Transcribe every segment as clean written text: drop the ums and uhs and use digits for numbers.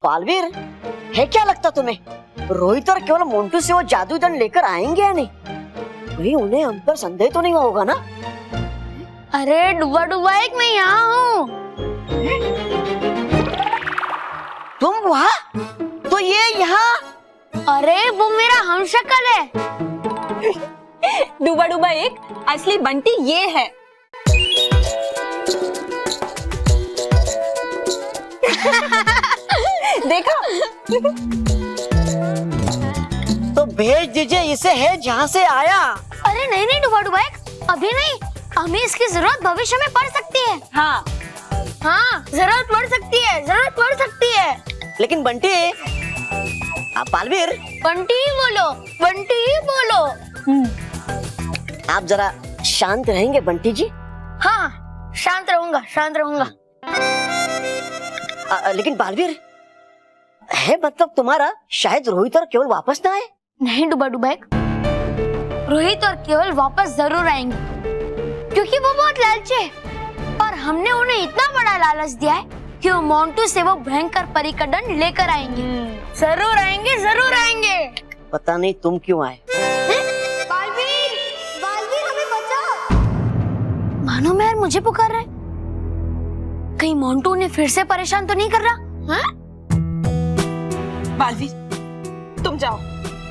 पालवीर, है क्या लगता तुम्हें रोहित और केवल मोंटू से वो जादुई दंड लेकर आएंगे या नहीं? कहीं उन्हें हम पर संदेह तो नहीं होगा ना? अरे डुबा डुबा एक मैं यहाँ हूँ। तुम वहाँ? तो ये यहाँ? अरे वो मेरा हमशक्ल है। डूबा डूबा एक, असली बंटी ये है। देखा? तो भेज दीजिए इसे, है जहाँ से आया। अरे नहीं नहीं डुबा डुबा एक, अभी नहीं, हमें इसकी जरूरत भविष्य में पड़ सकती है। हाँ हाँ जरूरत पड़ सकती है, जरूरत पड़ सकती है। लेकिन बंटी, आप पालवीर, बंटी ही बोलो, बंटी ही बोलो। आप जरा शांत रहेंगे बंटी जी? हाँ शांत रहूंगा, शांत रहूंगा। लेकिन बालवीर, है मतलब तुम्हारा शायद रोहित और केवल वापस ना आए? नहीं डुबा डुबा एक, रोहित और केवल वापस जरूर आएंगे, क्योंकि वो बहुत लालची है और हमने उन्हें इतना बड़ा लालच दिया है कि वो मोंटू से वो भयंकर परी का दंड लेकर आएंगे। जरूर आएंगे, जरूर आएंगे। पता नहीं तुम क्यों आए। बालवीर, बालवीर हमें बचाओ। मानो मेहर मुझे पुकार रहा है, कहीं मोंटू उन्हें फिर से परेशान तो नहीं कर रहा? हाँ? बालवीर, तुम जाओ,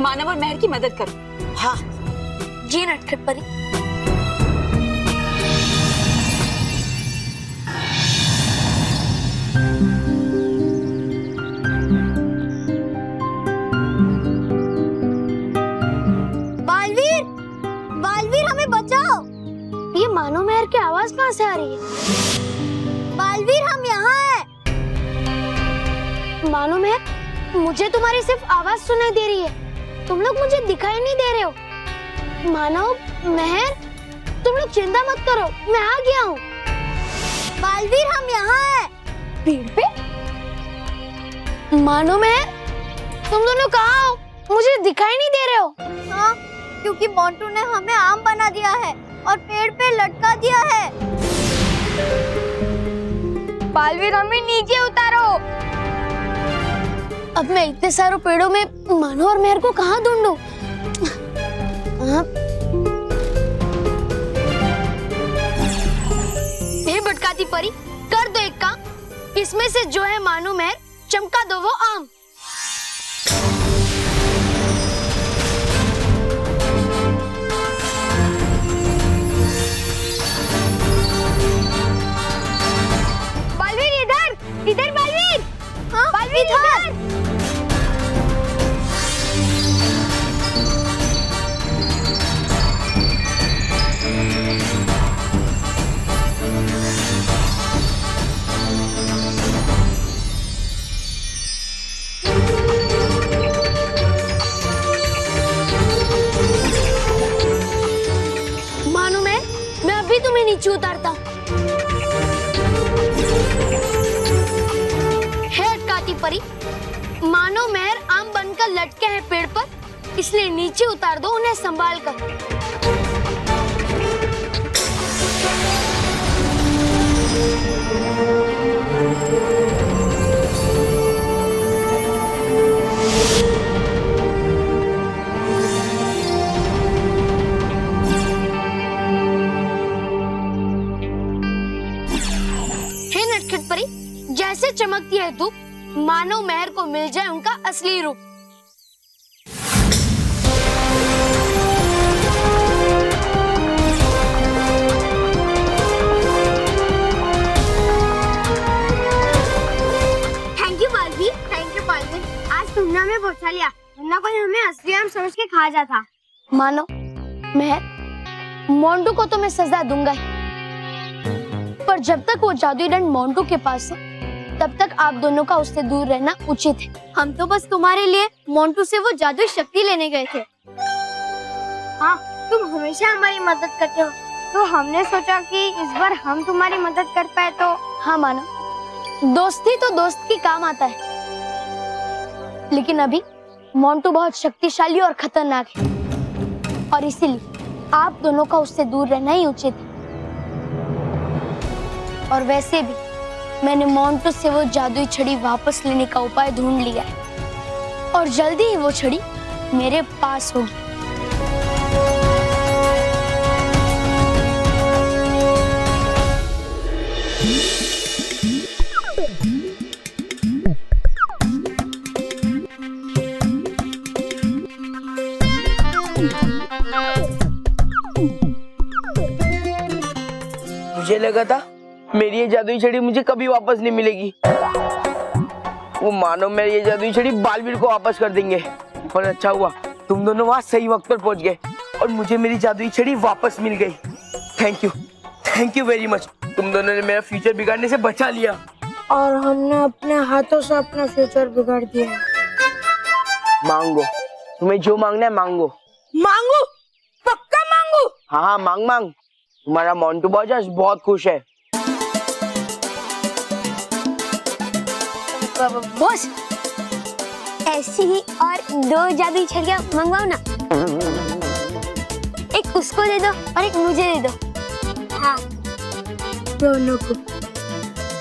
मानव और मेहर की मदद करो। हाँ जी नटखट परी। बालवीर, बालवीर हमें बचाओ। ये मानो मेहर की आवाज कहाँ से आ रही है? बालवीर हम यहाँ हैं। मानो मेहर, मुझे तुम्हारी सिर्फ आवाज सुनाई दे रही है, तुम लोग मुझे दिखाई नहीं दे रहे हो। मानव, मेहर, तुम लोग चिंता मत करो, मैं आ गया हूँ। बालवीर हम यहाँ हैं। पेड़ पे? मानो मेहर, तुम दोनों कहाँ हो? मुझे दिखाई नहीं दे रहे हो। हाँ, क्योंकि मोंटू ने हमें आम बना दिया है और पेड़ पे लटका दिया है। बालवीर हमें नीचे उतारो। अब मैं इतने सारे पेड़ों में मानो और मेहर को कहाँ ढूंढूं? हे भटकाती परी, कर दो एक काम, इसमें से जो है मानो मेहर, चमका दो वो आम। बालवीर इधर, इधर बालवीर। हाँ, बालवीर इधर। मानो मैं अभी तुम्हें नीचे उतारता हूँ। है अटकाती परी, मानो मेहर आम बनकर लटके हैं पेड़ पर, इसलिए नीचे उतार दो उन्हें संभाल कर। हे नटखट परी, जैसे चमकती है धूप, मानो मेहर को मिल जाए उनका असली रूप। Thank you Baalveer, thank you Baalveer. आज तुमने हमें बचा लिया, वरना कोई हमें असली आम समझ के खा जाता। मानो मेहर, मोंटू को तो मैं सजा दूंगा ही, पर जब तक वो जादुई दंड मोंटू के पास है, तब तक आप दोनों का उससे दूर रहना उचित है। हम तो बस तुम्हारे लिए मोंटू से वो जादुई शक्ति लेने गए थे। हाँ, तुम हमेशा हमारी मदद करते हो, तो हमने सोचा कि इस बार हम तुम्हारी मदद कर पाए तो। हाँ मानो, दोस्ती तो दोस्त की काम आता है, लेकिन अभी मोंटू बहुत शक्तिशाली और खतरनाक है, और इसीलिए आप दोनों का उससे दूर रहना ही उचित है। और वैसे भी मैंने मोंटू से वो जादुई छड़ी वापस लेने का उपाय ढूंढ लिया है और जल्दी ही वो छड़ी मेरे पास होगी। मुझे लगा था मेरी ये जादुई छड़ी मुझे कभी वापस नहीं मिलेगी। वो मानो मेरी ये जादुई छड़ी बालवीर को वापस कर देंगे। और अच्छा हुआ तुम दोनों वहाँ सही वक्त पर पहुंच गए और मुझे मेरी जादुई छड़ी वापस मिल गई। Thank you very much. तुम दोनों ने मेरा फ्यूचर बिगाड़ने से बचा लिया। और हमने अपने हाथों से अपना फ्यूचर बिगाड़ दिया। मांगो, तुम्हें जो मांगना है मांगो। मांगू, पक्का मांगू। हाँ मांग। तुम्हारा मोंटू बॉस आज बहुत खुश है। बॉस, ऐसी ही और 2 जादुई छड़ियां मंगवाओ ना। एक उसको दे दो और एक मुझे दे दो। हाँ, दोनों को।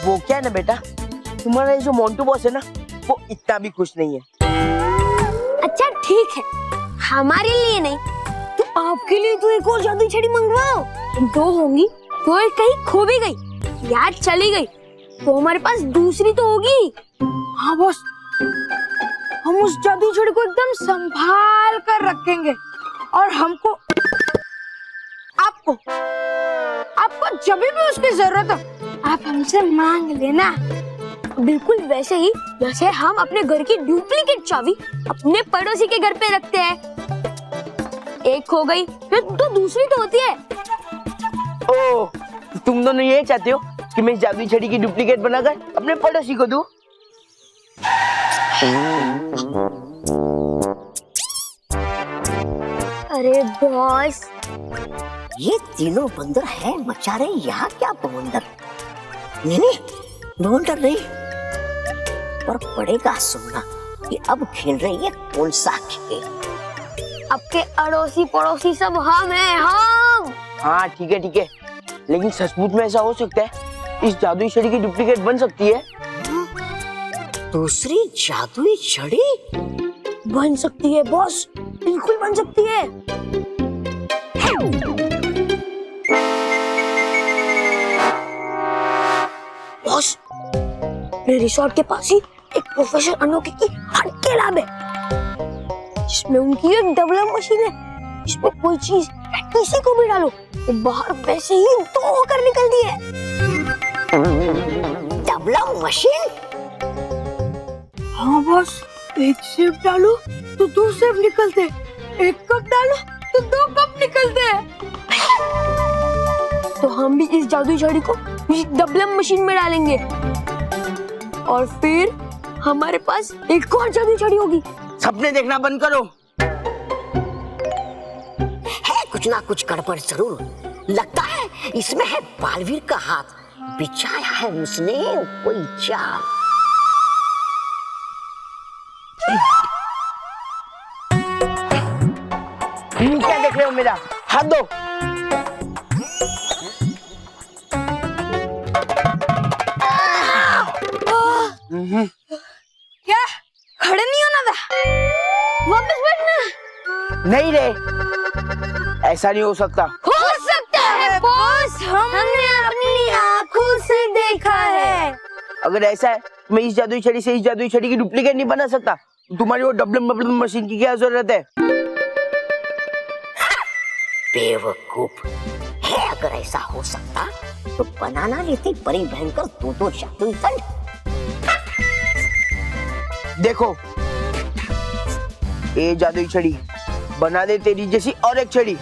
वो क्या है ना बेटा, तुम्हारा ये जो मोंटू बॉस है ना, वो इतना भी खुश नहीं है। अच्छा ठीक है, हमारे लिए नहीं तो आपके लिए तो एक और जादुई छड़ी मंगवाओ। 2 होंगी तो एक कहीं खो भी गई या चली गई तो हमारे पास दूसरी तो होगी। हाँ बॉस, हम उस जादुई छड़ी को एकदम संभाल कर रखेंगे और हमको आपको जब भी उसकी जरूरत हो आप हमसे मांग लेना। बिल्कुल वैसे ही जैसे हम अपने घर की डुप्लीकेट चाबी अपने पड़ोसी के घर पे रखते हैं। एक हो गई फिर तो दूसरी तो होती है। ओह, तुम दोनों ये चाहते हो कि मैं इस जादुई छड़ी की डुप्लीकेट बनाकर अपने पड़ोसी को दूं? अरे बॉस, ये तीनों बंदर है मचा रहे यहाँ क्या बवंडर। नहीं बवंडर नहीं, पर पड़ेगा सुनना कि अब खेल रही है कौन सा खेल। आपके अड़ोसी पड़ोसी सब हम हैं, हम। हाँ ठीक है, लेकिन सचमुच में ऐसा हो सकता है? इस जादुई छड़ी की डुप्लीकेट बन सकती है? दूसरी जादुई छड़ी बन सकती है बॉस, बिल्कुल बन सकती है। बॉस, मेरे रिसोर्ट के पास ही एक प्रोफेसर अनोखे की हटके लैब है जिसमें उनकी एक डेवलप मशीन है जिसमें कोई चीज किसी को भी डालो तो बाहर वैसे ही 2 होकर निकलती है। Develop machine? हाँ बॉस, एक सेब डालो तो 2 सेब निकलते, एक कप डालो तो 2 कप निकलते। तो हम भी इस जादुई छड़ी को इस डबलम मशीन में डालेंगे और फिर हमारे पास एक और जादुई छड़ी होगी। सपने देखना बंद करो। है कुछ ना कुछ गड़बड़ जरूर। लगता है इसमें है बालवीर का हाथ, बिछाया है उसने कोई चाल। क्या देख रहे हो मेरा हाथ दो। क्या खड़े नहीं होना था? वापस बैठना। नहीं रे, ऐसा नहीं हो सकता। हो सकता है बॉस, हमने अपनी आंखों से देखा है। अगर ऐसा है तो मैं इस जादुई छड़ी से इस जादुई छड़ी की डुप्लीकेट नहीं बना सकता। तुम्हारी वो डबलम मशीन की क्या जरूरत है? बेवकूफ है, अगर ऐसा हो सकता तो बनाना लेते बड़ी भयंकर 2 जादुई दंड। देखो, ये जादुई छड़ी बना दे तेरी जैसी और एक छड़ी।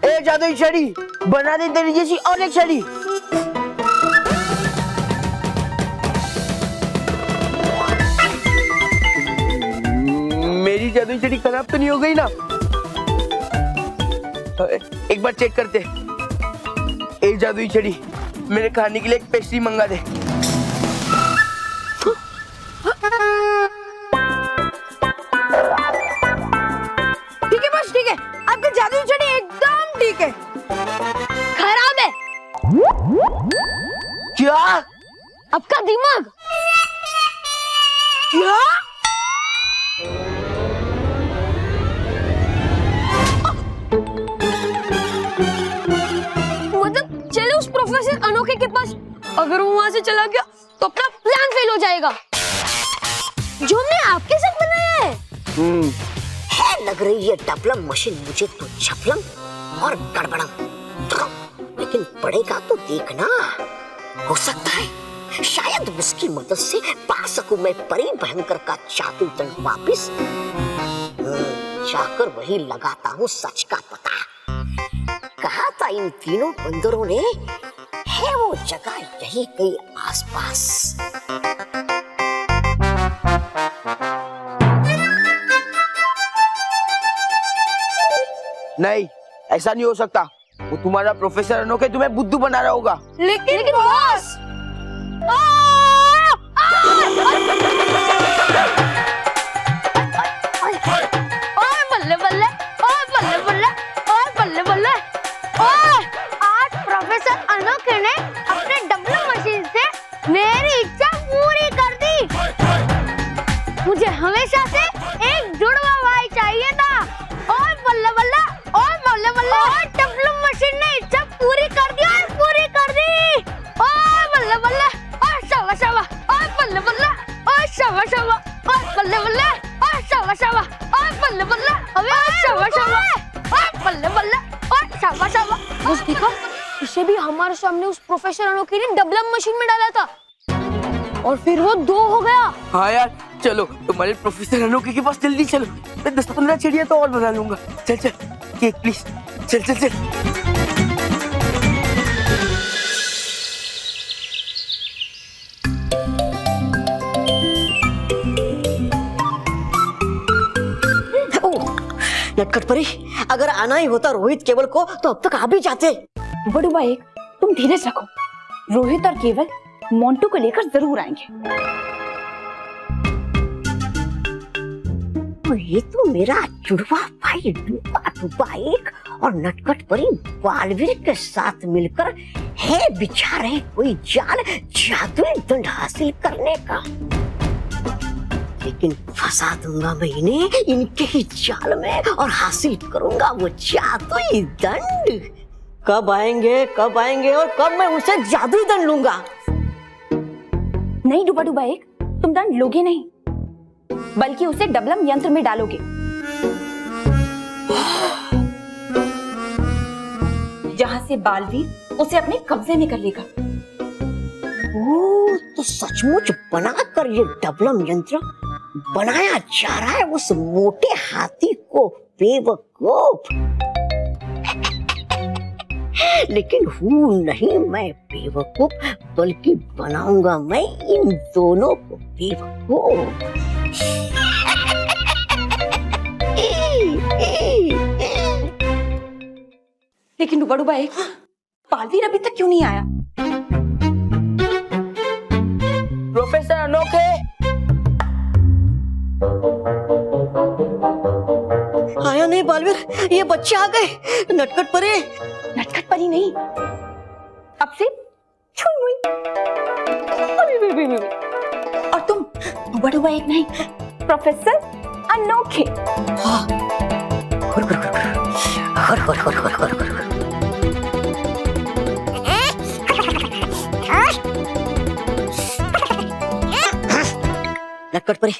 ए जादुई छड़ी बना दे तेरी जैसी और एक छड़ी। मेरी जादुई छड़ी खराब तो नहीं हो गई ना? एक बार चेक करते। एक जादुई छड़ी मेरे खाने के लिए एक पेस्ट्री मंगा दे। ठीक है बस, क्या? आपका दिमाग क्या? मतलब चले उस प्रोफेसर अनोखे के पास, अगर वो वहां से चला गया तो अपना प्लान फेल हो जाएगा जो हमने आपके साथ बनाया है। है लग रही है डबलम मशीन मुझे तो छपलम और गड़बड़म, लेकिन पड़ेगा तो देखना। हो सकता है शायद उसकी मदद से पा सकूं मैं परी भयंकर का जादू दंड वापिस। जाकर वही लगाता हूँ सच का पता। कहा था इन तीनों बंदरों ने, है वो जगह यही कहीं आसपास। नहीं, ऐसा नहीं हो सकता। वो तुम्हारा प्रोफेसर अनोखे तुम्हें बुद्धू बना रहा होगा। लेकिन बॉस बल्ले बल्ले, बल्ले बल्ले, बल्ले बल्ले। आज प्रोफेसर अनोखे ने अपने डबलम मशीन से मेरी इच्छा पूरी कर दी। मुझे हमेशा से एक जुड़वा भाई चाहिए था। और बल्ले बल्ले, और बल्ले बल्ले, और डबलम मशीन ने इच्छा पूरी कर दी, और पूरी कर दी। और बल्ले बल्ले, और शाबा शाबा, और बल्ले बल्ले, और शाबा शाबा, और बल्ले बल्ले, और शाबा शाबा, और बल्ले बल्ले, और शाबा शाबा, और बल्ले बल्ले, और शाबा शाबा। बस देखो, इसे भी हमारे सामने उस प्रोफेसर अनोखे ने डबलम मशीन में डाला था और फिर वो 2 हो गया। हाँ यार, चलो तुम्हारे प्रोफेसर अनोखे के पास जल्दी चलो। मैं 10-15 चिड़िया तो और बना लूंगा। चल चल केक प्लीज, चल चल चल। नटखट परी, अगर आना ही होता रोहित केवल को तो अब तक आ भी जाते। बड़ू भाई तुम धीरज रखो, रोहित और केवल मोंटू को लेकर जरूर आएंगे। ये तो मेरा जुड़वा भाई डूबा डूबा एक और नटखट परी बालवीर के साथ मिलकर है बिछा रहे कोई जाल जादुई दंड हासिल करने का। लेकिन फंसा दूंगा मैं इन्हें इनके ही जाल में और हासिल करूंगा वो जादुई दंड। कब आएंगे और कब मैं उनसे जादुई दंड लूंगा। नहीं डूबा डूबा एक, तुम दंड लोगे नहीं बल्कि उसे डबलम यंत्र में डालोगे। जहां से बालवीर उसे अपने कब्जे में कर लेगा। ओह, तो सचमुच बनाकर ये डबलम यंत्र बनाया जा रहा है उस मोटे हाथी को बेवकूफ। लेकिन हूँ नहीं मैं बेवकूफ, बल्कि बनाऊंगा मैं इन दोनों को बेवकूफ। लेकिन डूबा डूबा एक, बालवीर अभी तक क्यों नहीं आया? प्रोफेसर अनोखे, आया नहीं बालवीर, ये बच्चे आ गए। नटखट परी, नटखट परी नहीं, अब से छुई मुई। और तुम डूबा डूबा एक नहीं, प्रोफेसर अनोखे। नटखट परी,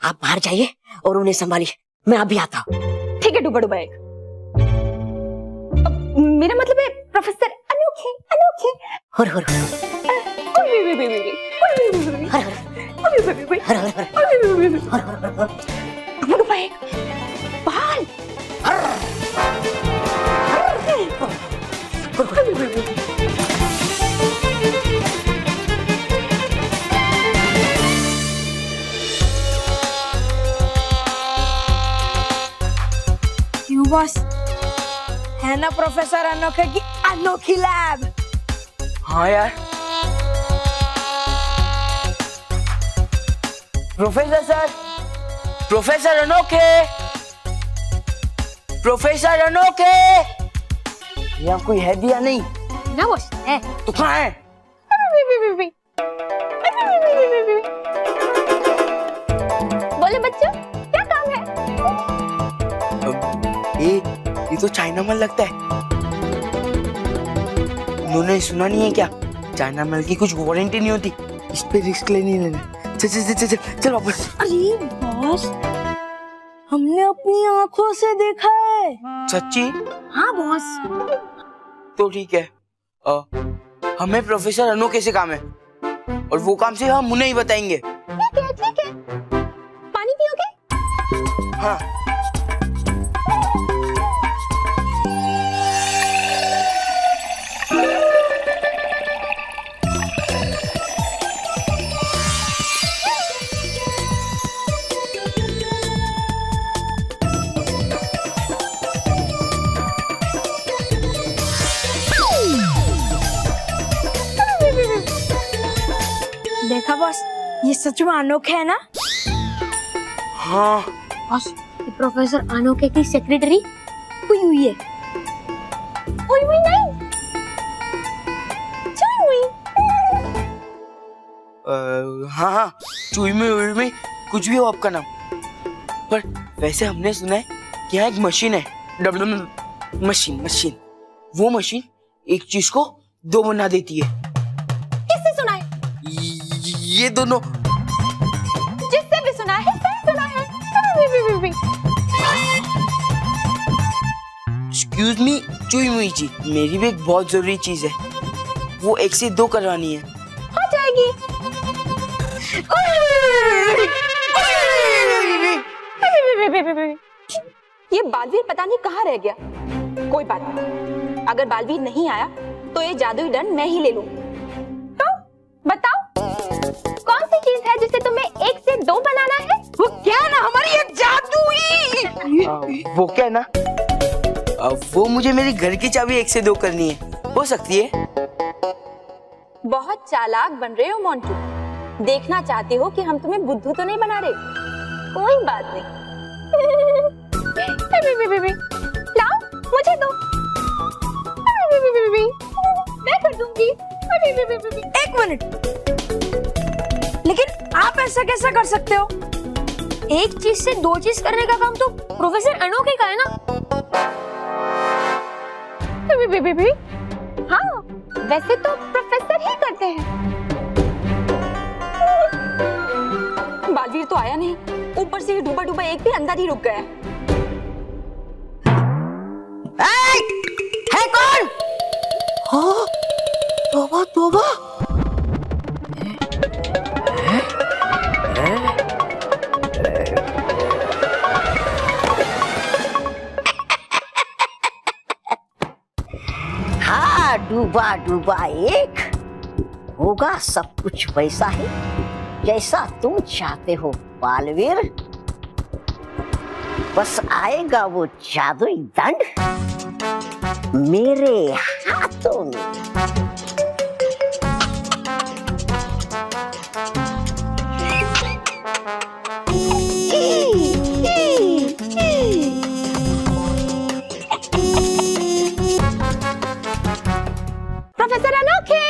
आप बाहर जाइए और उन्हें संभालिए, मैं अभी आता हूँ। ठीक है डूबा डूबा एक। मेरा मतलब है प्रोफेसर अनोखे अनोखे। हर हर डूबा एक, बाल बॉस, है ना प्रोफेसर अनोखे की अनोखी लैब। हाँ यार, प्रोफेसर सर, प्रोफेसर अनोखे, प्रोफेसर अनोखे, यहाँ कोई है भी या नहीं? ना बॉस है। तो कहाँ है? बोले बच्चों, क्या काम है? ये तो चाइना माल लगता है। उन्होंने सुना नहीं है क्या? चाइना माल की कुछ वारंटी नहीं होती, इस पे रिस्क लेने लेना। चल चल चल चल चल वापस। अरे बॉस, हमने अपनी आंखों से देखा है। सच्ची? हाँ बॉस। तो ठीक है, हमें प्रोफेसर अनोखे से काम है और वो काम से हम उन्हें ही बताएंगे। ठीक है। पानी पियोगे? हाँ। देखा बॉस, ये सच में अनोखे है ना? हाँ। बॉस, ये प्रोफेसर अनोखे की सेक्रेटरी हुई है। हुई नहीं, चुई हुई। हाँ, चुई में कुछ भी हो आपका नाम। पर वैसे हमने सुना है कि यहाँ एक मशीन है, मशीन। वो मशीन एक चीज को दो बना देती है। किससे सुना है? ये दोनों। जिससे भी सुना है, सही सुना है। एक्सक्यूज मी चुई मुई जी, मेरी भी एक बहुत जरूरी चीज है, वो 1 से 2 करवानी है। हो जाएगी। ये बालवीर पता नहीं कहाँ रह गया। कोई बात नहीं, अगर बालवीर नहीं आया तो ये जादुई दंड मैं ही ले लूं। तो बताओ, कौन सी चीज है जिसे तुम्हें 1 से 2 बनाना है? वो क्या ना हमारी ये जादुई। वो क्या ना, वो मुझे मेरी घर की चाबी 1 से 2 करनी है, हो सकती है? बहुत चालाक बन रहे हो मोंटू। देखना चाहते हो कि हम तुम्हें बुद्धू तो नहीं बना रहे? कोई बात नहीं। लाओ, मुझे दो। मैं कर दूंगी। 1 मिनट, लेकिन आप ऐसा कैसा कर सकते हो? एक चीज से 2 चीज करने का काम तो प्रोफेसर अनोखे का है ना? हाँ, वैसे तो प्रोफेसर ही करते हैं। बालवीर तो आया नहीं, ऊपर से डूबा एक भी अंदर ही रुक गया। है कौन? हाँ, तोबा। हाँ, डूबा एक होगा सब कुछ वैसा ही जैसा तुम चाहते हो बालवीर। बस आएगा वो जादुई दंड मेरे हाथों में। प्रोफेसर अनोखे।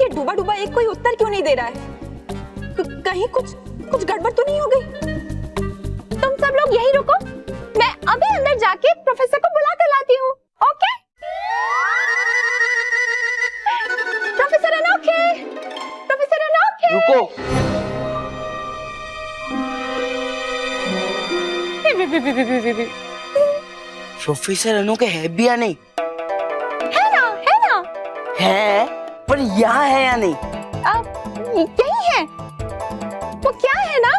ये डूबा एक कोई उत्तर क्यों नहीं दे रहा है? कहीं कुछ गड़बड़ तो नहीं हो गई? तुम सब लोग यही रुको, मैं अभी अंदर जाके प्रोफेसर को बुला कर लाती हूँ। ओके? प्रोफेसर अनोखे। रुको। प्रोफेसर अनोखे है भी या नहीं? है ना? है, पर यहाँ है या नहीं? यही है। वो क्या है ना,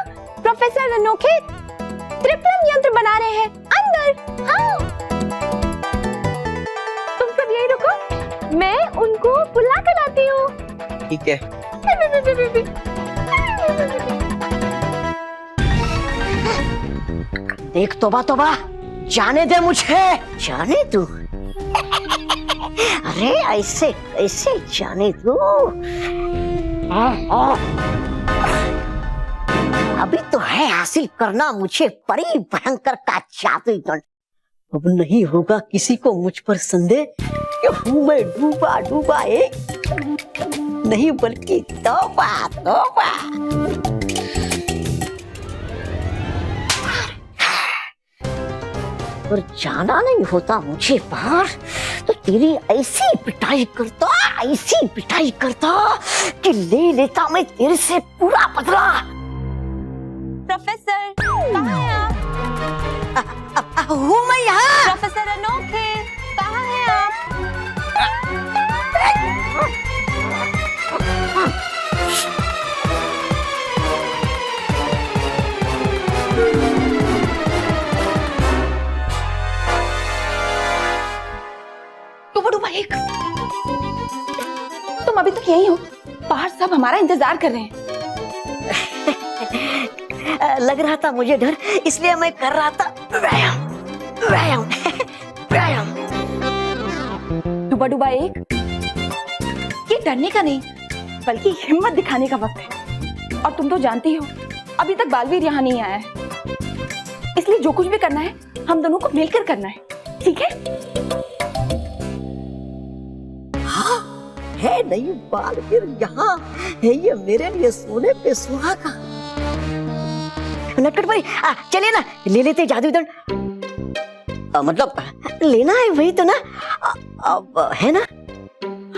प्रोफेसर अनोखे त्रिपुरम यंत्र बना रहे हैं अंदर। हाँ, तुम सब यही रुको, मैं उनको बुला कर लाती हूँ। ठीक है। देख तोबा, जाने दे मुझे, जाने दो। अरे ऐसे जाने दो। अभी तो है हासिल करना मुझे बड़ी भयंकर का जादुई दंड। अब नहीं होगा किसी को मुझ पर संदेह। कि हूँ मैं डूबा डूबा एक नहीं बल्कि तौबा तौबा। और जाना नहीं होता मुझे बाहर तो तेरी ऐसी पिटाई करता कि ले लेता मैं तेरे से पूरा बदला। प्रोफेसर कहाँ हैं आप? हूँ मैं यहाँ। प्रोफेसर अनोखे कहाँ हैं आप? तुम अभी तक यही हो? बाहर सब हमारा इंतजार कर रहे हैं। लग रहा था मुझे डर, इसलिए मैं कर रहा था व्यायाम व्यायाम व्यायाम। डुबा डुबा एक, ये डरने का नहीं बल्कि हिम्मत दिखाने का वक्त है। और तुम तो जानती हो अभी तक बालवीर यहाँ नहीं आया है, इसलिए जो कुछ भी करना है हम दोनों को मिलकर करना है, ठीक है? है नहीं बालवीर यहाँ है, ये मेरे लिए सोने पे सुहागा। नटखट भाई चलिए ना, ले लेते जादुई दंड। मतलब लेना है वही तो ना, अब है ना?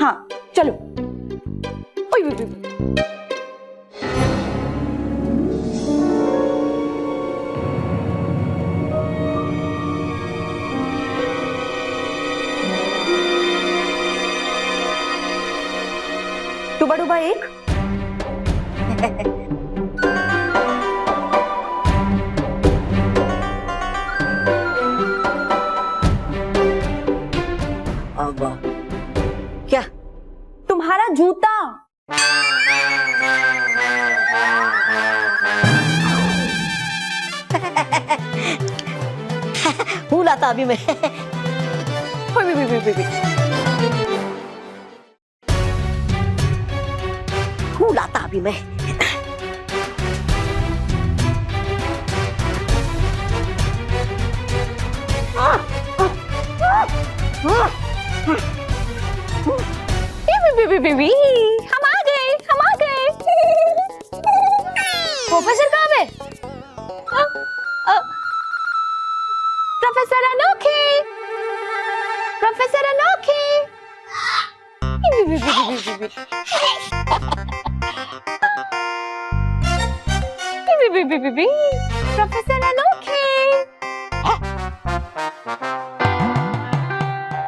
हाँ चलो। ओए, ओए, ओए। डुबा डुबा एक, अब क्या? तुम्हारा जूता। फूल आता अभी मैं। ओए, ओए, ओए, ओए, ओए। फूल आता अभी मैं। हम आ गए। प्रोफेसर कहाँ पे? प्रोफेसर अनोखे, प्रोफेसर अनोखे। प्रोफेसर अनोखे।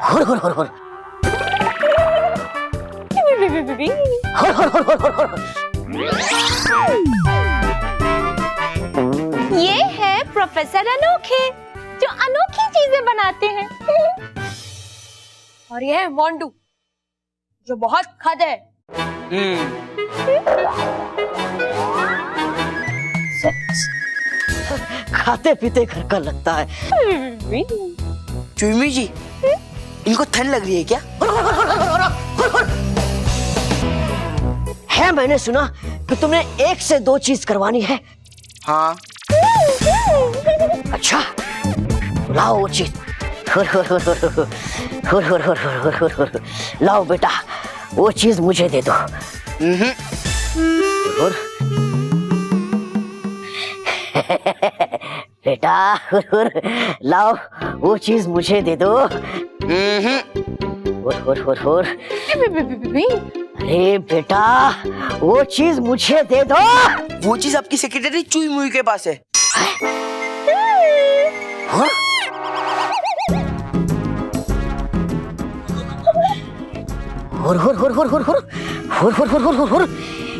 हुर हुर हुर हुर ये है प्रोफेसर अनोखे जो अनोखी चीजें बनाते हैं। और ये है मोंटू जो बहुत खाते हैं। खाते पीते घर का लगता है। चुईमी जी, इनको ठंड लग रही है क्या? है, मैंने सुना कि तुमने 1 से 2 चीज करवानी है। हाँ। अच्छा लाओ वो चीज। लाओ बेटा, वो चीज मुझे दे दो। बेटा लाओ वो चीज मुझे दे दो। अरे बेटा वो चीज मुझे दे दो। वो चीज आपकी सेक्रेटरी चुई मुई के पास है। हाँ?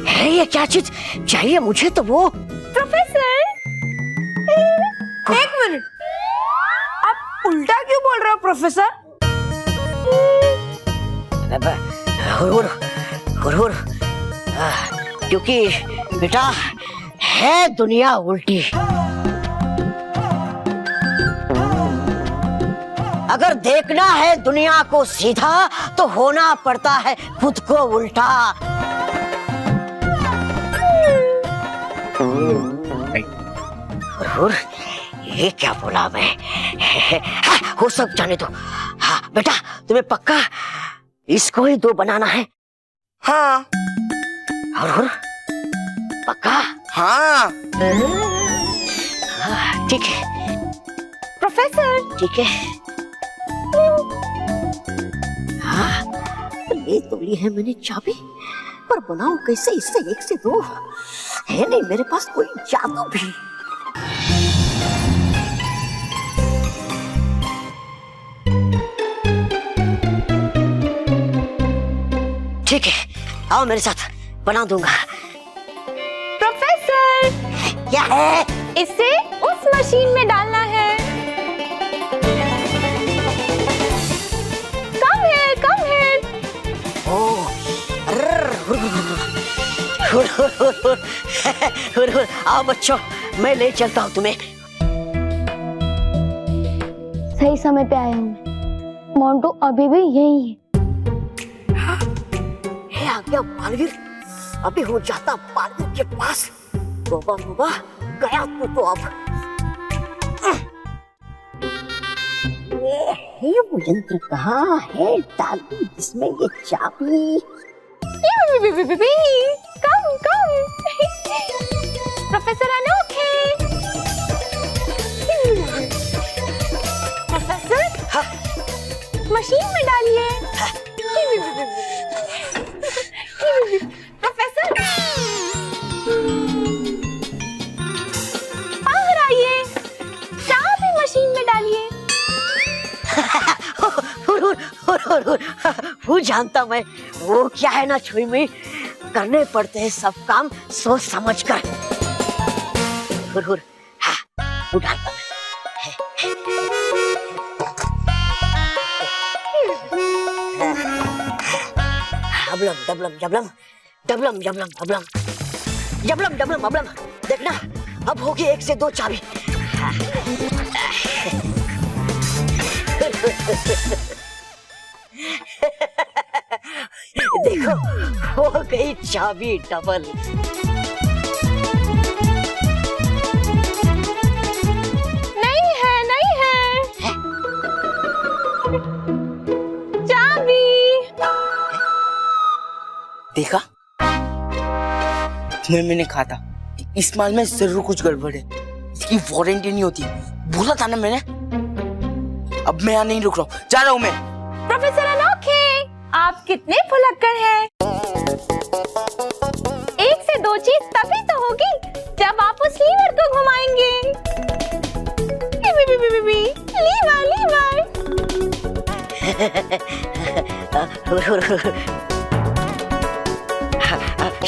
है ये क्या चीज चाहिए मुझे? तो वो प्रोफेसर, एक मिनट, आप उल्टा क्यों बोल रहे हो प्रोफेसर? क्योंकि बेटा है दुनिया उल्टी। अगर देखना है दुनिया को सीधा तो होना पड़ता है खुद को उल्टा। और ये क्या बोला मैं? हाँ, वो सब जाने दो। हाँ बेटा तुम्हें पक्का इसको ही 2 बनाना है? हाँ और पक्का? हाँ ठीक है प्रोफेसर ठीक है। हाँ, ले तो ली है मैंने चाबी, पर बनाऊं कैसे इससे 1 से 2? है नहीं मेरे पास कोई जादू भी। ठीक है, आओ मेरे साथ, बना दूंगा। प्रोफेसर क्या है? इसे उस मशीन में डालना है। कम है ओह, आओ बच्चों, मैं ले चलता हूँ तुम्हें। सही समय पे आए हम। मोंटू अभी भी यही है। है आ गया बालवीर, अभी हो जाता बालवीर के पास। बाबा गया तू तो अब। ये वो यंत्र कहाँ है? डालू जिसमें ये चाबी। कम प्रोफेसर अनोखे। प्रोफेसर हाँ? मशीन में डालिए। प्रोफेसर बाहर आइए, चाबी मशीन में डालिए। वो जानता मैं, वो क्या है ना छुई में करने पड़ते हैं सब काम सोच समझ कर। हाँ, वो जानता मैं। डबलम देखना, अब होगी 1 से 2 चाबी। देखो हो गई चाबी डबल। नहीं है चाबी। देखा, तुम्हें मैंने कहा था कि इस माल में जरूर कुछ गड़बड़ है, इसकी वारंटी नहीं होती। बोला था ना मैंने। अब मैं यहाँ नहीं रुक रहा हूँ, जा रहा हूँ मैं। प्रोफेसर अनोखे, आप कितने भुलक्कड़ हैं। 1 से 2 चीज तभी तो होगी जब आप उस लीवर को घुमाएंगे। लीवर।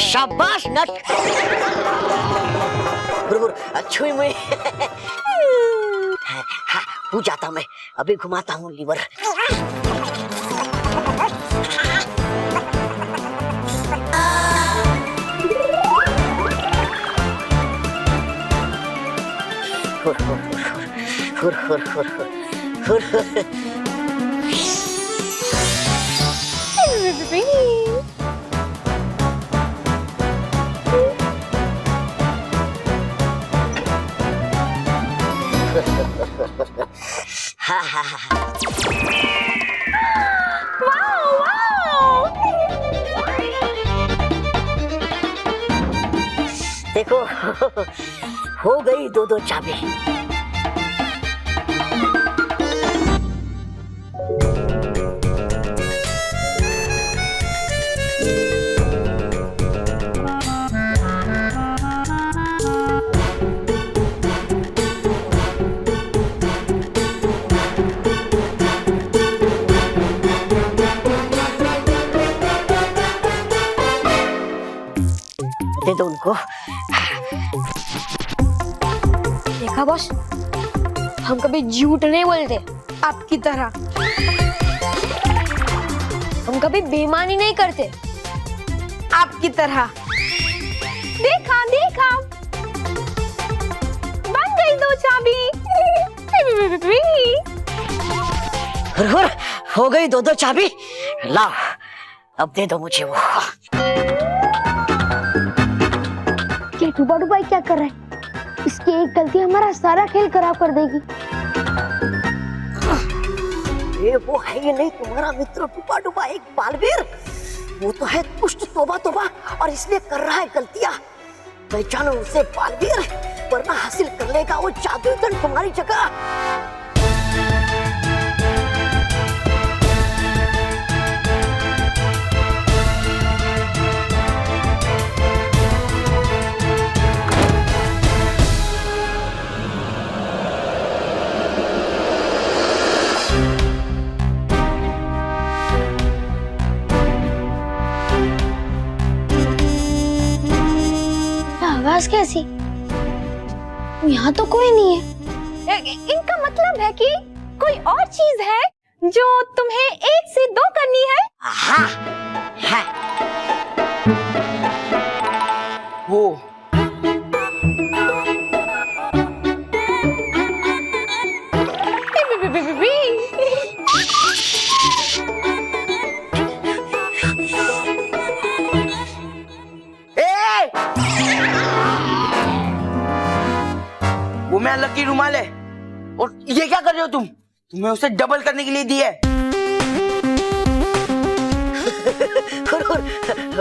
शाबाश नट। छुई मुई। हो जाता मैं, अभी घुमाता हूँ लीवर। देखो हो गई 2 चाबी। दे दो उनको। देखा बॉस, हम कभी झूठ नहीं बोलते आपकी तरह। हम कभी बेईमानी नहीं करते आपकी तरह। देखा बन गई 2 चाबी। हो गई 2 चाबी। लाओ, अब दे दो मुझे वो। ये डुबा क्या कर रहा है? इसकी एक गलती हमारा सारा खेल खराब कर देगी। अरे वो है ही नहीं तुम्हारा मित्र टूपा टूपा एक बालवीर, वो तो है दुष्ट तोबा तोबा और इसलिए कर रहा है गलतियां। पहचानो उसे बालवीर, वरना हासिल कर लेगा वो जादुई दंड तुम्हारी जगह। आवाज कैसी? यहाँ तो कोई नहीं है। इनका मतलब है कि कोई और चीज है जो तुम्हें 1 से 2 करनी है। हाँ, है। वो वो मैं लकी रुमाल है। और ये क्या कर रहे हो तुम? तुम्हें उसे डबल करने के लिए दी है।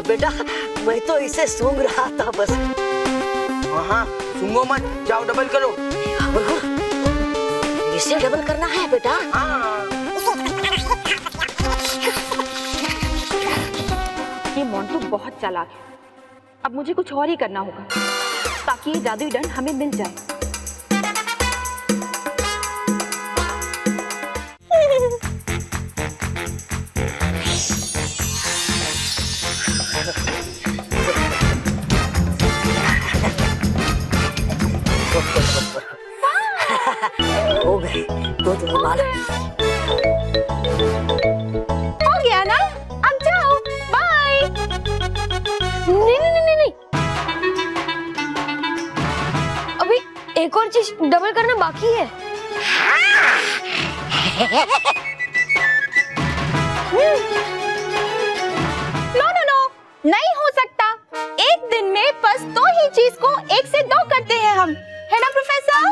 बेटा मैं तो इसे सूंघ रहा था बस। हाँ सूंघो मत, जाओ डबल करो। इसे डबल करना है बेटा। हाँ। ये मोंटू बहुत चालाक है। अब मुझे कुछ और ही करना होगा ताकि ये जादुई दंड हमें मिल जाए। हो गए दो रुमाल। हो गया ना? अब जाओ, बाय। नहीं, अभी एक और चीज डबल करना बाकी है। नो, नहीं हो सकता। एक दिन में बस 2 ही चीज को 1 से 2 करते हैं हम, है ना प्रोफेसर?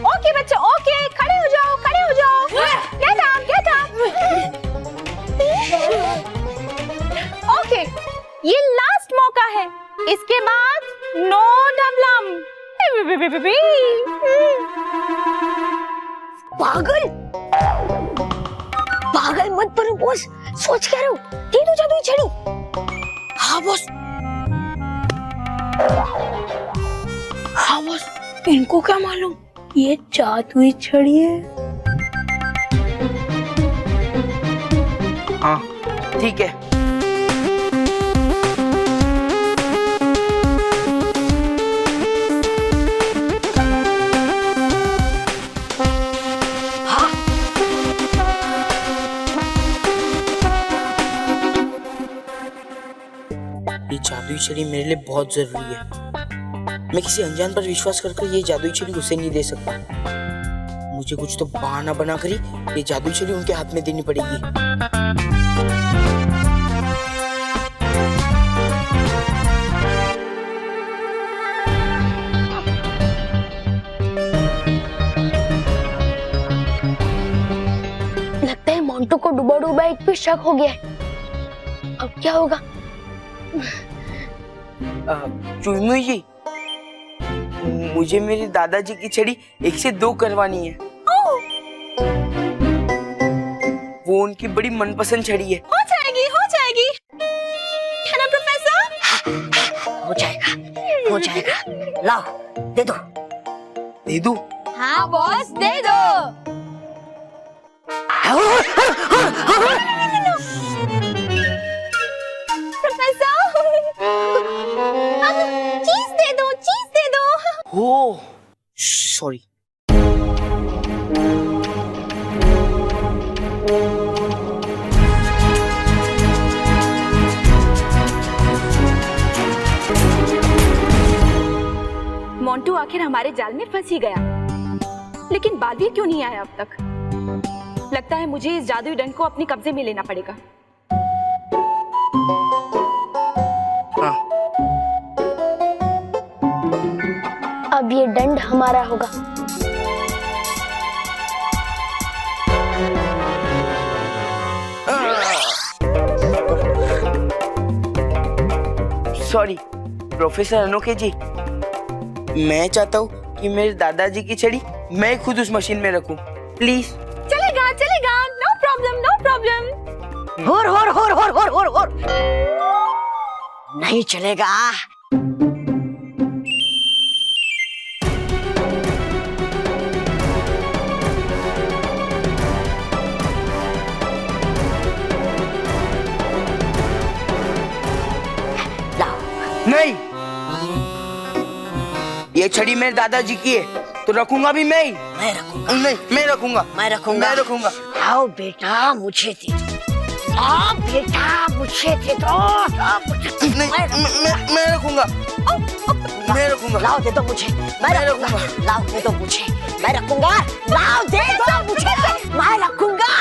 ओके बच्चों, ओके, खड़े हो जाओ। Get up. ओके, ये लास्ट मौका है। इसके बाद नो डबलम। पागल मत बनो बॉस, सोच क्या रहे हो? दे दो जादुई छड़ी। हाँ बॉस, इनको क्या मालूम ये जादुई छड़ी है। हाँ ठीक है। ये जादुई छड़ी मेरे लिए बहुत जरूरी है। मैं किसी अनजान पर विश्वास करके ये जादुई छड़ी उसे नहीं दे सकता। मुझे कुछ तो बहाना बनाकर ही ये जादुई छड़ी उनके हाथ में देनी पड़ेगी। लगता है मोंटू को डूबा डूबा एक पे शक हो गया है। अब क्या होगा? चुईमुई जी, मुझे मेरे दादाजी की छड़ी 1 से 2 करवानी है। वो उनकी बड़ी मनपसंद छड़ी है। हो जाएगी। है ना प्रोफेसर? हो जाएगा। लाओ दे दो। हाँ बॉस, दे दो। चीज दे दो। Oh sorry. मोंटू आखिर हमारे जाल में फंस ही गया, लेकिन बालवीर क्यों नहीं आया अब तक? लगता है मुझे इस जादुई दंड को अपने कब्जे में लेना पड़ेगा। हाँ अब ये दंड हमारा होगा। सॉरी प्रोफेसर अनोखे जी, मैं चाहता हूँ कि मेरे दादाजी की छड़ी मैं खुद उस मशीन में रखूं, प्लीज। चलेगा चलेगा, नो प्रॉब्लम नो प्रॉब्लम। होर नहीं चलेगा। नहीं, ये छड़ी मेरे दादाजी की है तो रखूंगा भी मैं ही। मैं रखूंगा। नहीं, मैं रखूंगा। मैं रखूंगा। मैं रखूंगा। आओ बेटा मुझे दे दो। आओ बेटा मुझे दे दो। नहीं, मैं रखूंगा। मैं रखूंगा। लाओ दे दो मुझे। मैं रखूंगा। लाओ दे दो मुझे। मैं रखूंगा। लाओ दे दो मुझे। मैं रखूंगा।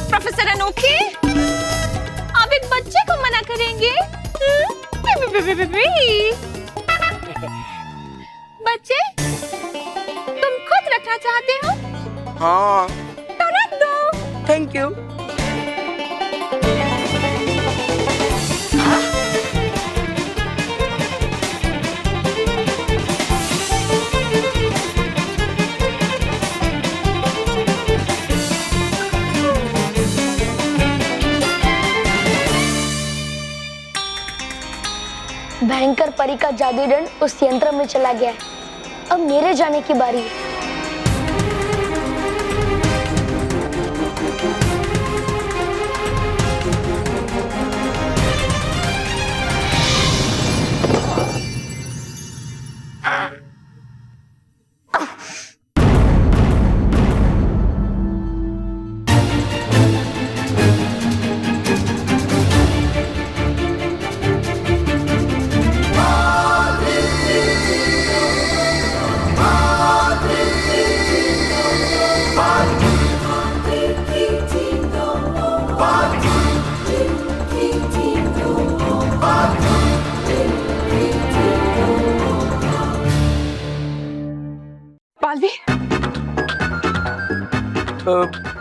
प्रोफेसर अनोखे, आप एक बच्चे को मना करेंगे? बच्चे, तुम खुद रखना चाहते हो? हाँ, तो रख दो। Thank you. भयंकर परी का जादुई दंड उस यंत्र में चला गया है। अब मेरे जाने की बारी है।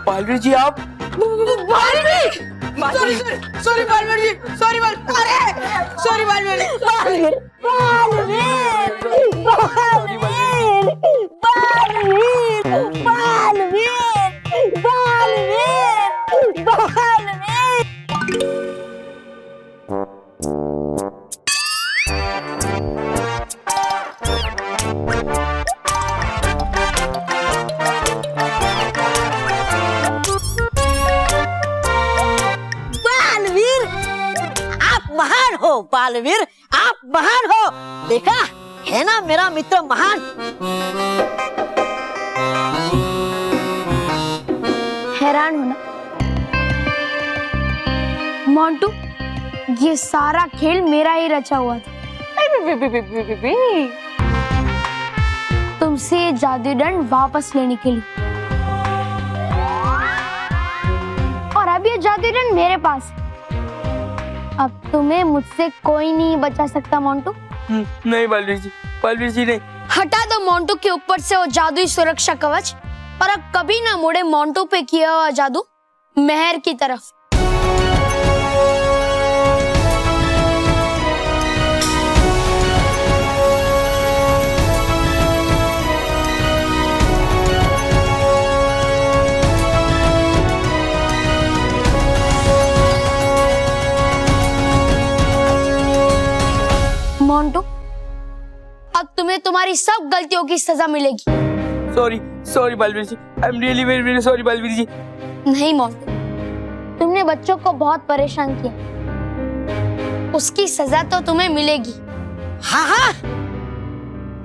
बालवीर जी, आप? Sorry Balveer ji, sorry Baalveer. बालवीर, आप महान हो। देखा है ना मेरा मित्र महान। हैरान हो ना मोंटू, ये सारा खेल मेरा ही रचा हुआ था। तुमसे ये जादुई दंड वापस लेने के लिए, और अब ये जादुई दंड मेरे पास है। अब तुम्हें मुझसे कोई नहीं बचा सकता मोंटू। नहीं बालवीर जी नहीं। हटा दो मोंटू के ऊपर से वो जादुई सुरक्षा कवच, और अब कभी ना मुड़े मोंटू पे किया हुआ जादू मेहर की तरफ। मोंटू, अब तुम्हें तुम्हारी सब गलतियों की सजा मिलेगी। Sorry Balveer ji, I am really very sorry Balveer ji. नहीं मोंटू, तुमने बच्चों को बहुत परेशान किया, उसकी सजा तो तुम्हें मिलेगी।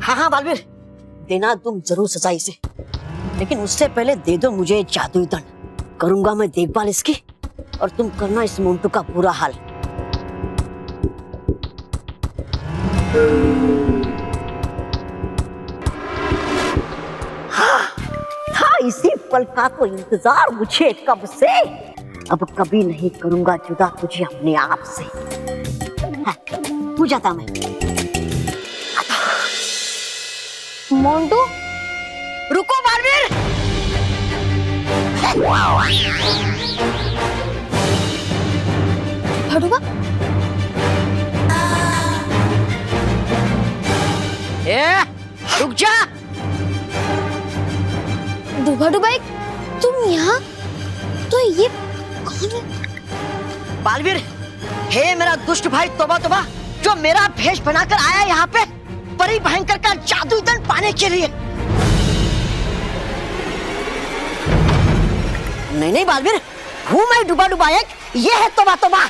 हाँ बालवीर, देना तुम जरूर सजा इसे, लेकिन उससे पहले दे दो मुझे जादुई दंड। करूंगा मैं देखभाल इसकी, और तुम करना इस मोंटू का बुरा हाल। हाँ, इसी पल का तो इंतजार मुझे कब से। अब कभी नहीं करूंगा जुदा तुझे अपने आप से। तू जाता मैं। मोंटू रुको बालवीर। हटूगा। रुक जा। डुबा तुम यहाँ? तो ये कौन है? बालवीर, हे मेरा दुष्ट भाई तोबा तोबा, जो मेरा भेष बनाकर आया यहाँ पे परी भयंकर का जादुई दंड पाने के लिए। नहीं बालवीर, हूँ मैं डुबा डुबा एक, ये है तोबा तोबा।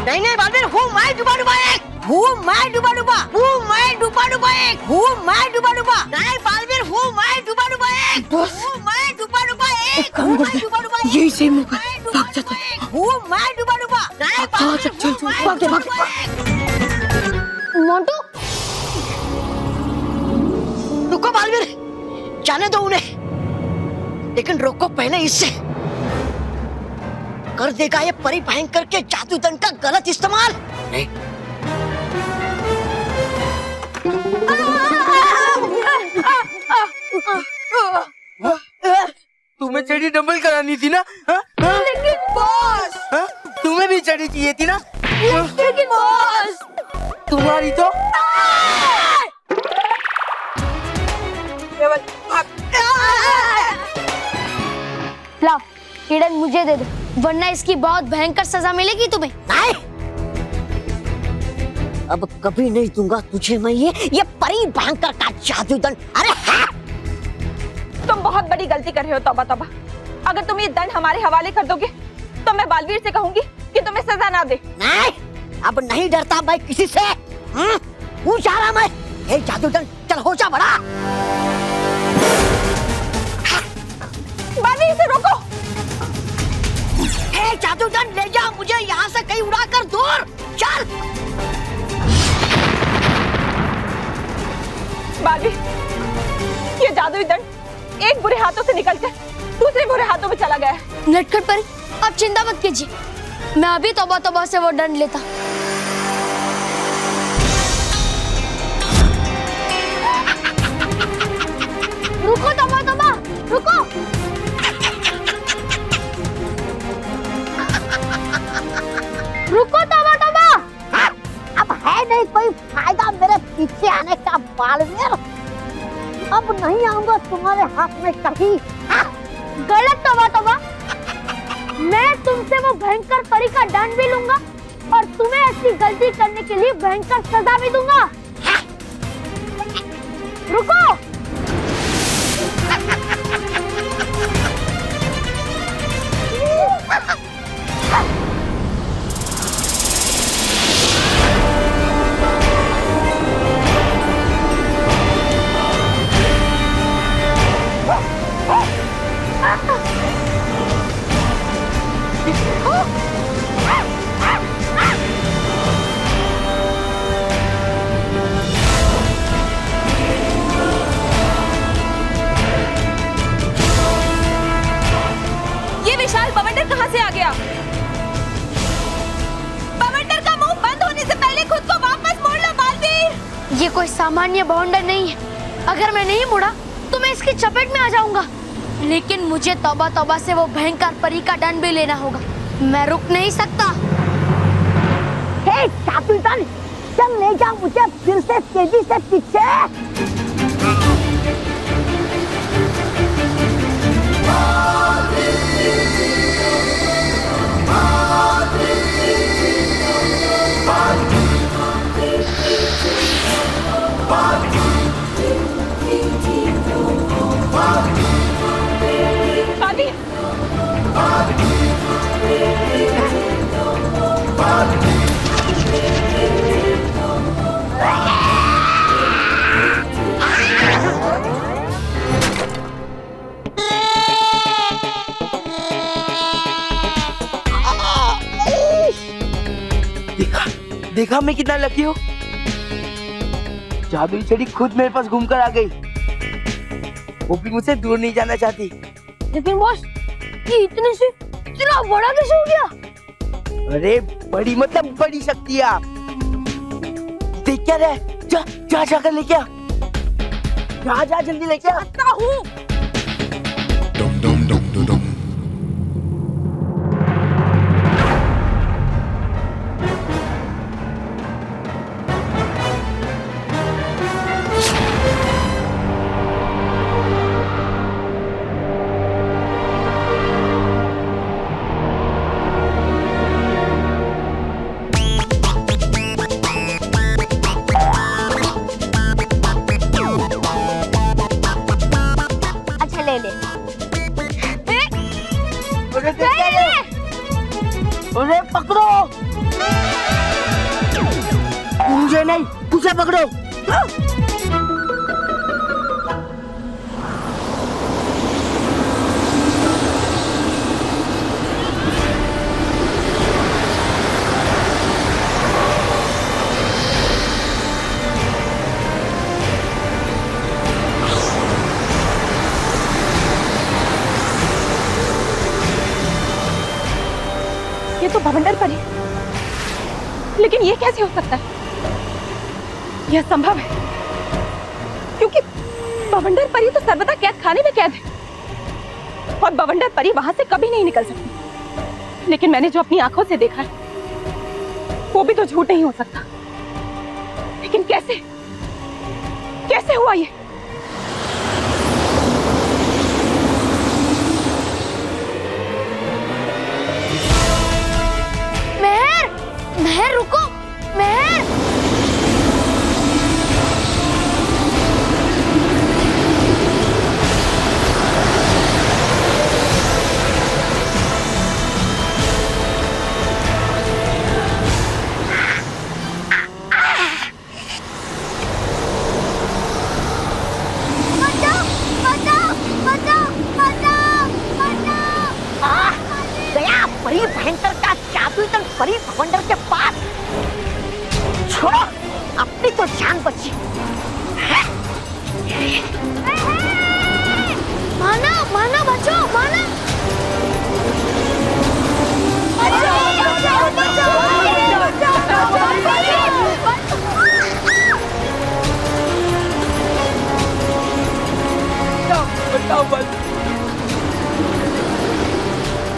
नहीं बालवीर, हूँ मैं डुबा डुबा एक, हूँ मैं डुबा डुबा, हूँ मैं डुबा डुबा एक, हूँ मैं डुबा डुबा। नहीं बालवीर, हूँ मैं डुबा डुबा एक, हूँ मैं डुबा डुबा एक, हूँ मैं डुबा डुबा एक, यही सही मौका, भाग जाते। हूँ मैं डुबा डुबा। नहीं बालवीर, चल भाग दे। मोंटू रुको बालवीर, जाने दो उन्हें, लेकिन रोको पहले इससे। कर देगा ये परी भयंकर के जादू दंड का गलत इस्तेमाल। नहीं। तुम्हें चढ़ी डबल करानी थी ना? लेकिन बॉस, तुम्हें भी चढ़ी चाहिए थी ना? लेकिन बॉस, तुम्हारी तो लाओ हिडन मुझे दे दो, वरना इसकी बहुत भयंकर सजा मिलेगी तुम्हें। नहीं, अब कभी नहीं दूंगा तुझे मैं ये परी भयंकर का जादू दंड। अरे हाँ। तुम बहुत बड़ी गलती कर रहे हो तौबा तौबा। अगर तुम ये दंड हमारे हवाले कर दोगे तो मैं बालवीर से कहूंगी कि तुम्हें सजा ना दे। नहीं, अब नहीं डरता मैं किसी से। हूँ जा रहा मैं। हे जादू दंड, चल हो जा बड़ा। बालवीर से रोको। हे जादू दंड, ले जा मुझे यहाँ से कहीं उड़ा कर दूर। चल। बालवीर, ये जादुई दंड एक बुरे हाथों से निकलकर दूसरे बुरे हाथों में चला गया है। नटखट परी, आप चिंता मत कीजिए, मैं अभी तौबा तौबा से वो दंड लेता। रुको तौबा तौबा, रुको। रुको तौबा तौबा। अब है नहीं कोई फायदा मेरे पीछे आने का बालवीर। अब नहीं आऊंगा तुम्हारे हाथ में कहीं। गलत तौबा तौबा, मैं तुमसे वो भयंकर परी का दंड भी लूंगा और तुम्हें ऐसी गलती करने के लिए भयंकर सजा भी दूंगा। रुको। ये विशाल बवंडर कहाँ से आ गया? बवंडर का मुंह बंद होने से पहले खुद को वापस मोड़ लो बालवीर। ये कोई सामान्य बवंडर नहीं है, अगर मैं नहीं मुड़ा तो मैं इसकी चपेट में आ जाऊंगा। लेकिन मुझे तौबा तौबा से वो भयंकर परी का दंड भी लेना होगा, मैं रुक नहीं सकता। हे जादू दंड, चल ले जा मुझे फिर से तेजी से पीछे। देखा मैं कितना लकी हूँ। जादुई छड़ी खुद मेरे पास घूमकर आ गई, वो भी मुझसे दूर नहीं जाना चाहती। लेकिन बॉस, ये इतने से इतना बड़ा कैसे हो गया? अरे बड़ी मतलब बड़ी शक्तियाँ। लेके आ रहे, जा जा जाकर लेके आ, जा जा जल्दी लेके आ। आता हूँ। Dum dum dum dum dum. अच्छा ले ले। उन्हें पकड़ो, मुझे नहीं, उसे पकड़ो। ये तो बवंडर परी, लेकिन ये कैसे हो सकता है? यह संभव है क्योंकि बवंडर परी तो सर्वदा कैद खाने में कैद है और बवंडर परी वहां से कभी नहीं निकल सकती। लेकिन मैंने जो अपनी आंखों से देखा है वो भी तो झूठ नहीं हो सकता। लेकिन कैसे कैसे हुआ ये? महर रुको, महर। गया परी भयंकर का जादुई दल परी भवंडर के पास। छोड़ो, अपनी तो जान बची। माना माना बचो, माना।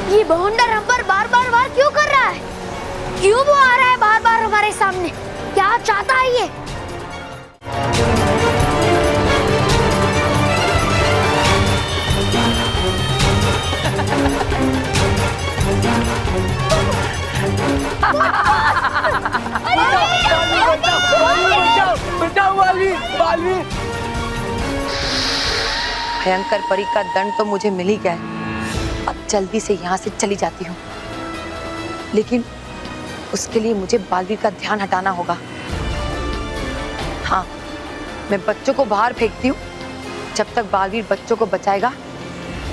ये भवंडर हम पर बार बार वार क्यों कर रहा है? क्यों वो आ रहा है बार बार हमारे सामने? क्या चाहता है ये? भयंकर परी का दंड तो मुझे मिल ही गया है। अब जल्दी से यहाँ से चली जाती हूँ, लेकिन उसके लिए मुझे बालवीर का ध्यान हटाना होगा। हाँ, मैं बच्चों को बाहर फेंकती हूँ। जब तक बालवीर बच्चों को बचाएगा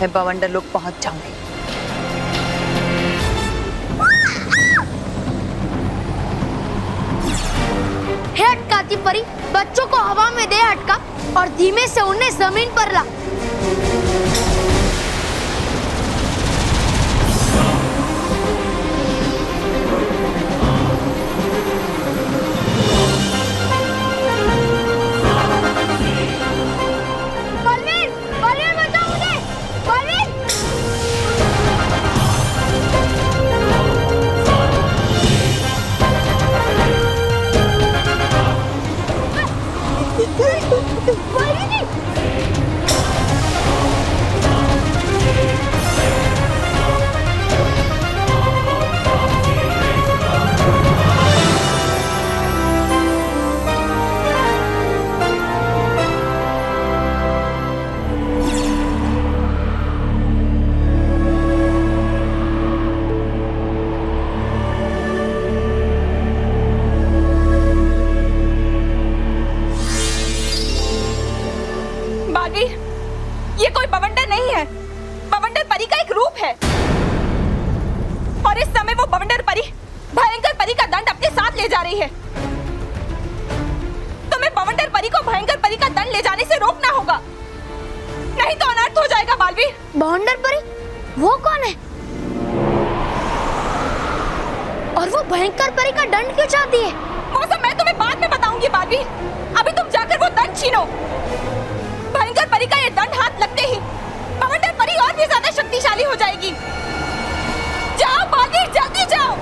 मैं बवंडर लोग पहुंच जाऊंगी। हे अटकाती परी, बच्चों को हवा में दे अटका और धीमे से उन्हें जमीन पर ला। बलवीर, बलवीर बचाओ मुझे, बलवीर। ये कोई बवंडर नहीं है, बवंडर परी का एक रूप है। और इस समय वो बवंडर परी भयंकर परी का दंड अपने साथ ले जा रही है। तुम्हें बवंडर परी को भयंकर परी का दंड ले जाने से रोकना होगा, नहीं तो अनर्थ हो जाएगा। बालवीर, भवंडर परी वो कौन है? और वो भयंकर परी का दंड क्यों चाहती है? वो सब मैं तुम्हें बाद में बताऊंगी। जाओगी बालवीर। अभी तुम जाकर वो दंड छीनो। भयंकर परी का ये दंड हाथ लगते ही बवंडर परी और भी ज्यादा शक्तिशाली हो जाएगी। जाओ बालवीर, जल्दी जाओ।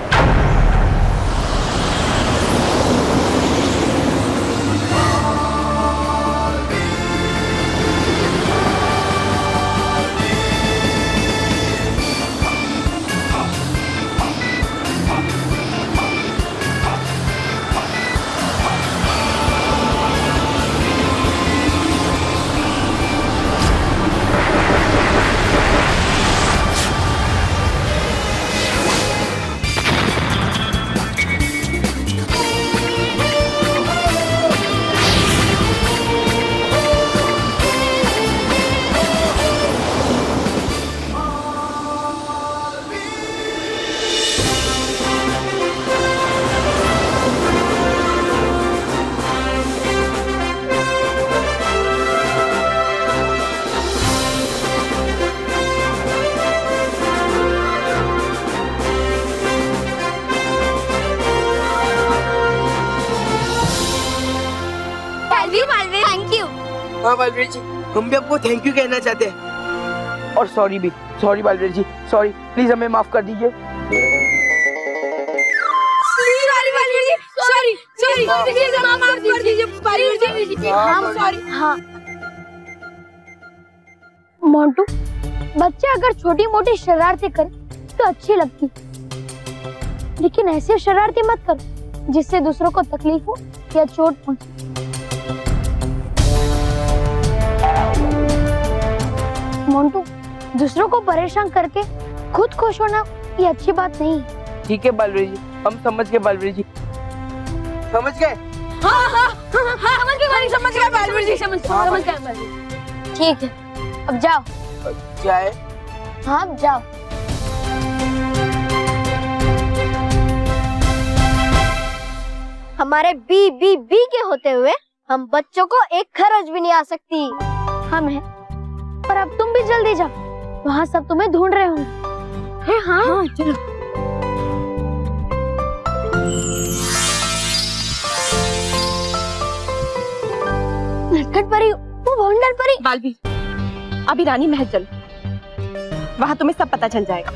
Thank you. हाँ बालवीर जी, हम भी आपको थैंक यू कहना चाहते हैं। और सॉरी भी, sorry Balveer ji, sorry, please हमें माफ कर दीजिए। हाँ मोंटू, बच्चे अगर छोटी मोटी शरारतें करें तो अच्छी लगती, लेकिन ऐसे शरारतें मत करो जिससे दूसरों को तकलीफ हो या चोट पहुंचे। मोंटू, दूसरों को परेशान करके खुद खुश होना ये अच्छी बात नहीं है। ठीक है बालवीर जी, हम समझ गए बालवीर जी, समझ गए। समझ गए बालवीर जी, समझ गए। ठीक है, अब जाओ। जाए? हाँ अब जाओ। हमारे बी के होते हुए हम बच्चों को एक खरोच भी नहीं आ सकती। हम हैं, पर अब तुम भी जल्दी जाओ, वहाँ सब तुम्हें ढूंढ रहे होंगे। हाँ चलो। नटखट परी, वो भवंडर परी। बालवीर, अभी रानी महल चलो, वहाँ तुम्हें सब पता चल जाएगा।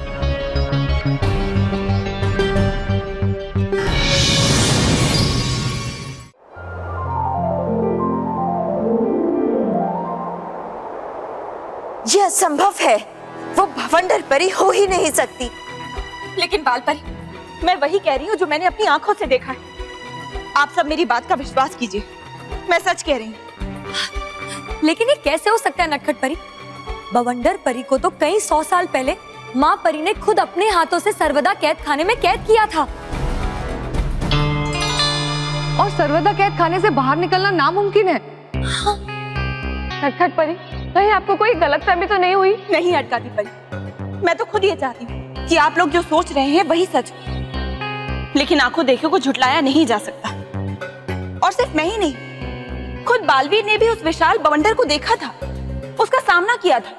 यह असंभव है, वो भवंडर परी हो ही नहीं सकती। लेकिन बाल परी, मैं वही कह रही हूँ जो मैंने अपनी आंखों से देखा है। आप सब मेरी बात का विश्वास कीजिए, मैं सच कह रही हूँ। लेकिन ये कैसे हो सकता है नटखट परी? बवंडर परी को तो कई 100 साल पहले माँ परी ने खुद अपने हाथों से सर्वदा कैद खाने में कैद किया था। और सर्वदा कैद खाने से बाहर निकलना नामुमकिन है। नटखट परी, कहीं आपको कोई गलतफहमी तो नहीं हुई? नहीं अटकाती परी, मैं तो खुद ये चाहती हूँ कि आप लोग जो सोच रहे हैं वही सच, लेकिन आंखों देखों को झुटलाया नहीं जा सकता। और सिर्फ मैं ही नहीं, खुद बालवीर ने भी उस विशाल बवंडर को देखा था, उसका सामना किया था।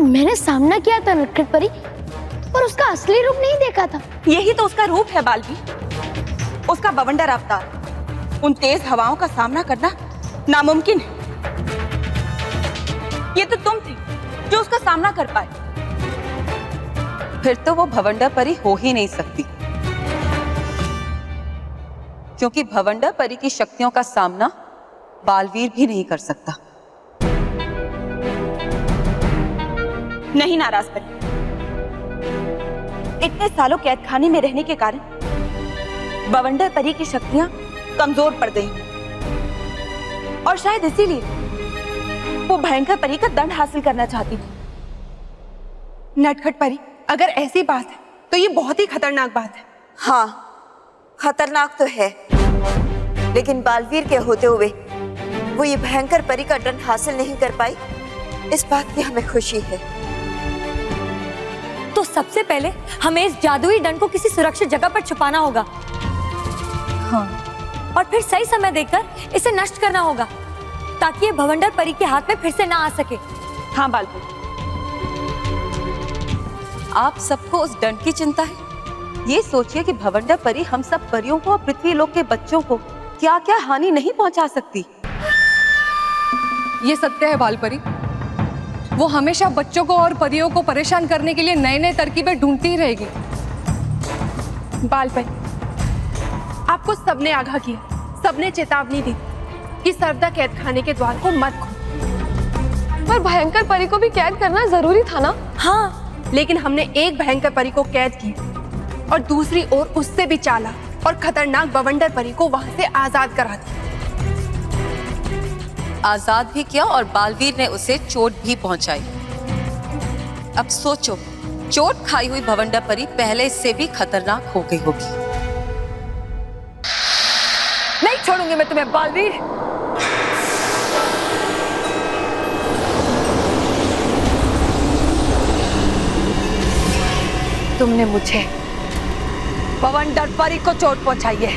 मैंने सामना किया था नटखट परी, पर उसका असली रूप नहीं देखा था। यही तो उसका रूप है बालवीर, उसका बवंडर अवतार। उन तेज हवाओं का सामना करना नामुमकिन है। ये तो तुम थी जो उसका सामना कर पाए। फिर तो वो भवंडर परी हो ही नहीं सकती, क्योंकि भवंडर परी की शक्तियों का सामना बालवीर भी नहीं कर सकता। नहीं नाराज परी, इतने सालों कैद खाने में रहने के कारण बवंडर परी की शक्तियां कमजोर पड़ गई, और शायद इसीलिए वो भयंकर परी का दंड हासिल करना चाहती थी। नटखट परी, अगर ऐसी बात है तो ये बहुत ही खतरनाक बात है। हाँ, खतरनाक तो है, लेकिन बालवीर के होते हुए वो ये भयंकर परी का दंड हासिल नहीं कर पाई, इस बात की हमें खुशी है। तो सबसे पहले हमें इस जादुई दंड को किसी सुरक्षित जगह पर छुपाना होगा। हाँ, और फिर सही समय देखकर इसे नष्ट करना होगा, ताकि ये भवंडर परी के हाथ में फिर से ना आ सके। हाँ बालवीर, आप सबको उस दंड की चिंता है, ये सोचिए कि भवंडर परी हम सब परियों को और पृथ्वी लोक के बच्चों को क्या क्या हानि नहीं पहुंचा सकती। ये सत्य है बालपरी, वो हमेशा बच्चों को और परियों को परेशान करने के लिए नए नए तरकीबें ढूंढती ही रहेगी। बालपन, आपको सबने आगाह किया, सबने चेतावनी दी कि सरदा कैद खाने के द्वार को मत खोलो। पर भयंकर परी को भी कैद करना जरूरी था ना? हाँ, लेकिन हमने एक भयंकर परी को कैद किया और दूसरी ओर उससे भी चालाक और खतरनाक बवंडर परी को वहां से आजाद करा दिया। आजाद भी किया और बालवीर ने उसे चोट भी पहुंचाई। अब सोचो, चोट खाई हुई भवंडर परी पहले से भी खतरनाक हो गई होगी। नहीं छोड़ूंगी मैं तुम्हें बालवीर। तुमने मुझे भवंडर परी को चोट पहुंचाई है।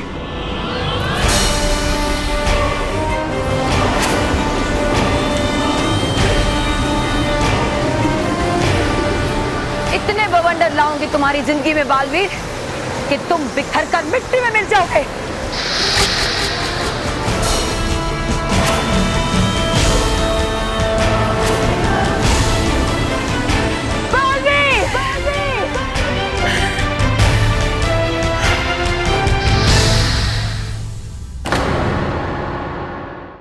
इतने भवंडर लाऊंगी तुम्हारी जिंदगी में बालवीर कि तुम बिखर कर मिट्टी में मिल जाओगे।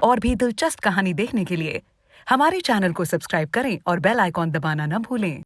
और भी दिलचस्प कहानी देखने के लिए हमारे चैनल को सब्सक्राइब करें और बेल आइकॉन दबाना न भूलें।